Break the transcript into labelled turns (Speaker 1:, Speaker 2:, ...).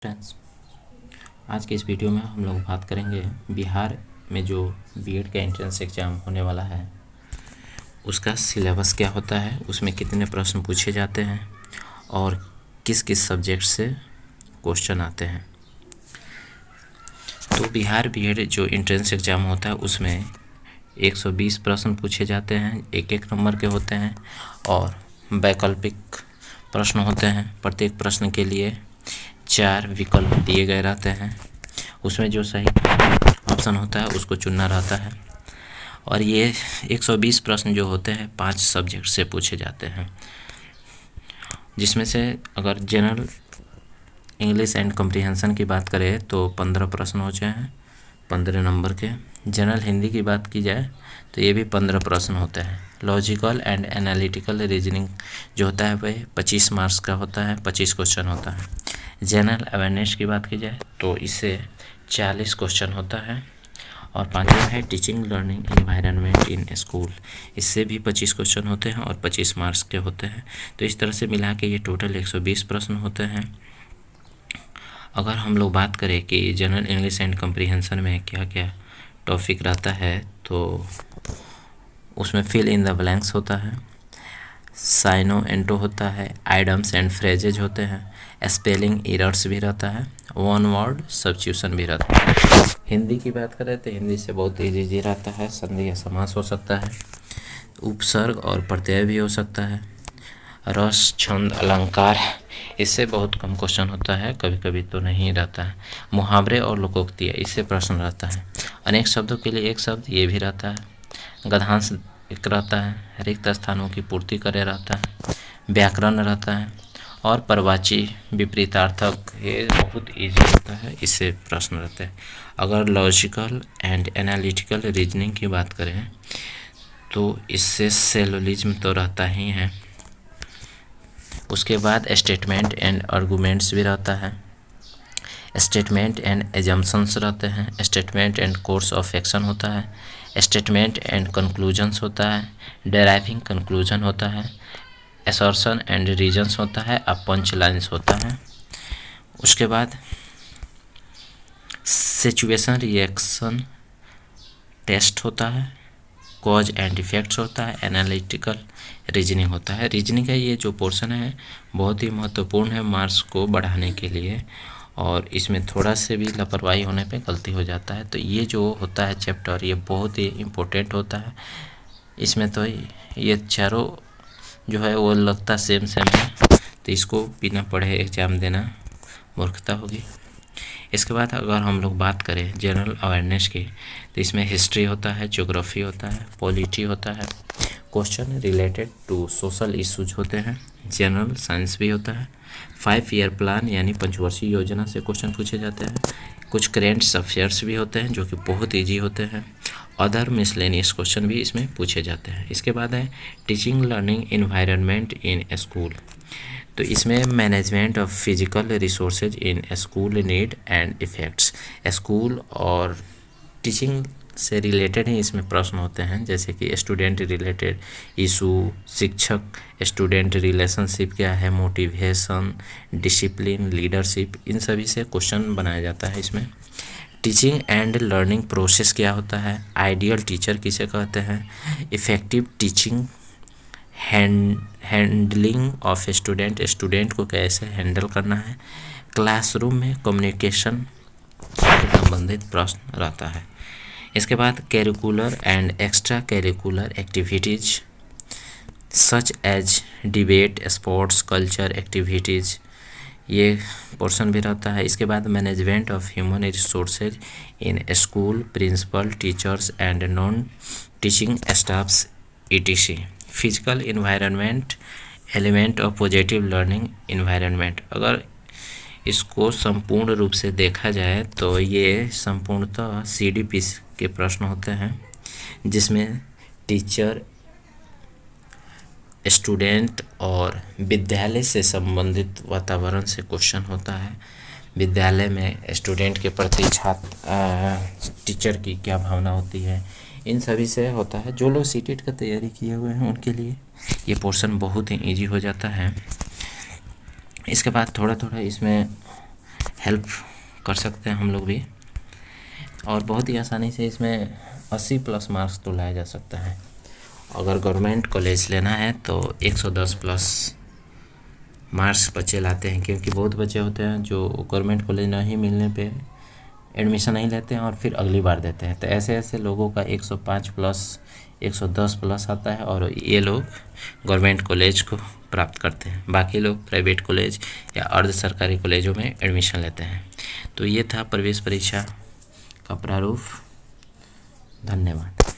Speaker 1: Friends, आज के इस वीडियो में हम लोग बात करेंगे बिहार में जो बीएड का एंट्रेंस एग्ज़ाम होने वाला है उसका सिलेबस क्या होता है, उसमें कितने प्रश्न पूछे जाते हैं और किस किस सब्जेक्ट से क्वेश्चन आते हैं। तो बिहार बीएड जो एंट्रेंस एग्ज़ाम होता है उसमें 120 प्रश्न पूछे जाते हैं, एक एक नंबर के होते हैं और वैकल्पिक प्रश्न होते हैं। प्रत्येक प्रश्न के लिए 4 विकल्प दिए गए रहते हैं, उसमें जो सही ऑप्शन होता है उसको चुनना रहता है। और ये 120 प्रश्न जो होते हैं 5 सब्जेक्ट से पूछे जाते हैं, जिसमें से अगर जनरल इंग्लिश एंड कम्प्रीहेंशन की बात करें तो 15 प्रश्न हो जाए हैं 15 नंबर के। जनरल हिंदी की बात की जाए तो ये भी 15 प्रश्न होते हैं। लॉजिकल एंड एनालिटिकल रीजनिंग जो होता है वह 25 मार्क्स का होता है, 25 क्वेश्चन होता है। जनरल अवेयरनेस की बात की जाए तो इससे 40 क्वेश्चन होता है। और पांचवा है teaching learning environment in school, इससे भी 25 क्वेश्चन होते हैं और 25 मार्क्स के होते हैं। तो इस तरह से मिला के ये टोटल 120 प्रश्न होते हैं। अगर हम लोग बात करें कि जनरल इंग्लिश एंड कम्प्रीहेंशन में क्या क्या टॉपिक रहता है तो उसमें फिल इन द ब्लैंक्स होता है, साइनो एंटो होता है, आइडम्स एंड फ्रेजेज होते हैं, स्पेलिंग एरर्स भी रहता है, वन वर्ड सब्स्टिट्यूशन भी रहता है। हिंदी की बात करें तो हिंदी से बहुत ईजी रहता है, संधि या समास हो सकता है, उपसर्ग और प्रत्यय भी हो सकता है, रस छंद अलंकार इससे बहुत कम क्वेश्चन होता है, कभी कभी तो नहीं रहता है। मुहावरे और लोकोक्तियाँ इससे प्रश्न रहता है। अनेक शब्दों के लिए एक शब्द ये भी रहता है। गद्यांश एक रहता है, रिक्त स्थानों की पूर्ति करे रहता है, व्याकरण रहता है और परवाची विपरीतार्थक ये बहुत इजी होता है, इससे प्रश्न रहते हैं। अगर लॉजिकल एंड एनालिटिकल रीजनिंग की बात करें तो इससे सिलोजिज्म तो रहता ही है। उसके बाद स्टेटमेंट एंड आर्गूमेंट्स भी रहता है, स्टेटमेंट एंड एजम्पशंस रहते हैं, statement and course of action होता है, स्टेटमेंट एंड कंक्लूजन्स होता है, डेराइविंग कंक्लूजन होता है, असर्शन एंड रीजन्स होता है, अब पंच लाइन्स होता है। उसके बाद सिचुएशन रिएक्शन टेस्ट होता है, कॉज एंड इफेक्ट्स होता है, एनालिटिकल रीजनिंग होता है। रीजनिंग का ये जो पोर्शन है बहुत ही महत्वपूर्ण है मार्क्स को बढ़ाने के लिए, और इसमें थोड़ा से भी लापरवाही होने पे गलती हो जाता है। तो ये जो होता है चैप्टर ये बहुत ही इम्पोर्टेंट होता है। इसमें तो ये चारों जो है वो लगता सेम है, तो इसको बिना पढ़े एग्ज़ाम देना मूर्खता होगी। इसके बाद अगर हम लोग बात करें जनरल अवेयरनेस की तो इसमें हिस्ट्री होता है, ज्योग्राफी होता है, पॉलिटी होता है, question related to social issues होते हैं, जनरल साइंस भी होता है, 5 ईयर प्लान यानी पंचवर्षीय योजना से क्वेश्चन पूछे जाते हैं, कुछ करेंट अफेयर्स भी होते हैं जो कि बहुत ईजी होते हैं, अदर मिसलेनियस क्वेश्चन भी इसमें पूछे जाते हैं। इसके बाद है teaching learning environment in school, तो इसमें management of physical resources in school need and effects, school और टीचिंग से रिलेटेड ही इसमें प्रश्न होते हैं, जैसे कि स्टूडेंट रिलेटेड इशू, शिक्षक स्टूडेंट रिलेशनशिप क्या है, मोटिवेशन, डिसिप्लिन, लीडरशिप, इन सभी से क्वेश्चन बनाया जाता है इसमें। टीचिंग एंड लर्निंग प्रोसेस क्या होता है, आइडियल टीचर किसे कहते हैं, effective teaching, handling of student, student को कैसे हैंडल करना है, क्लासरूम में कम्युनिकेशन से संबंधित प्रश्न रहता है। इसके बाद curricular and extra curricular activities such as debate, sports, culture activities, ये पोर्शन भी रहता है। इसके बाद management of human resources in school, principal, teachers and non teaching staffs etc, physical environment, element of positive learning environment. अगर इसको संपूर्ण रूप से देखा जाए तो ये संपूर्णतः CDP के प्रश्न होते हैं, जिसमें टीचर, स्टूडेंट और विद्यालय से संबंधित वातावरण से क्वेश्चन होता है। विद्यालय में स्टूडेंट के प्रति टीचर की क्या भावना होती है, इन सभी से होता है। जो लोग सीटेट का तैयारी किए हुए हैं उनके लिए ये पोर्शन बहुत ही ईजी हो जाता है। इसके बाद थोड़ा थोड़ा इसमें हेल्प कर सकते हैं हम लोग भी, और बहुत ही आसानी से इसमें 80+ मार्क्स तो लाया जा सकता है। अगर गवर्नमेंट कॉलेज लेना है तो 110+ मार्क्स बच्चे लाते हैं, क्योंकि बहुत बच्चे होते हैं जो गवर्नमेंट कॉलेज नहीं मिलने पे एडमिशन नहीं लेते हैं और फिर अगली बार देते हैं। तो ऐसे ऐसे लोगों का 105+, 110+ आता है और ये लोग गवर्नमेंट कॉलेज को प्राप्त करते हैं। बाकी लोग प्राइवेट कॉलेज या अर्ध सरकारी कॉलेजों में एडमिशन लेते हैं। तो ये था प्रवेश परीक्षा का प्रारूप। धन्यवाद।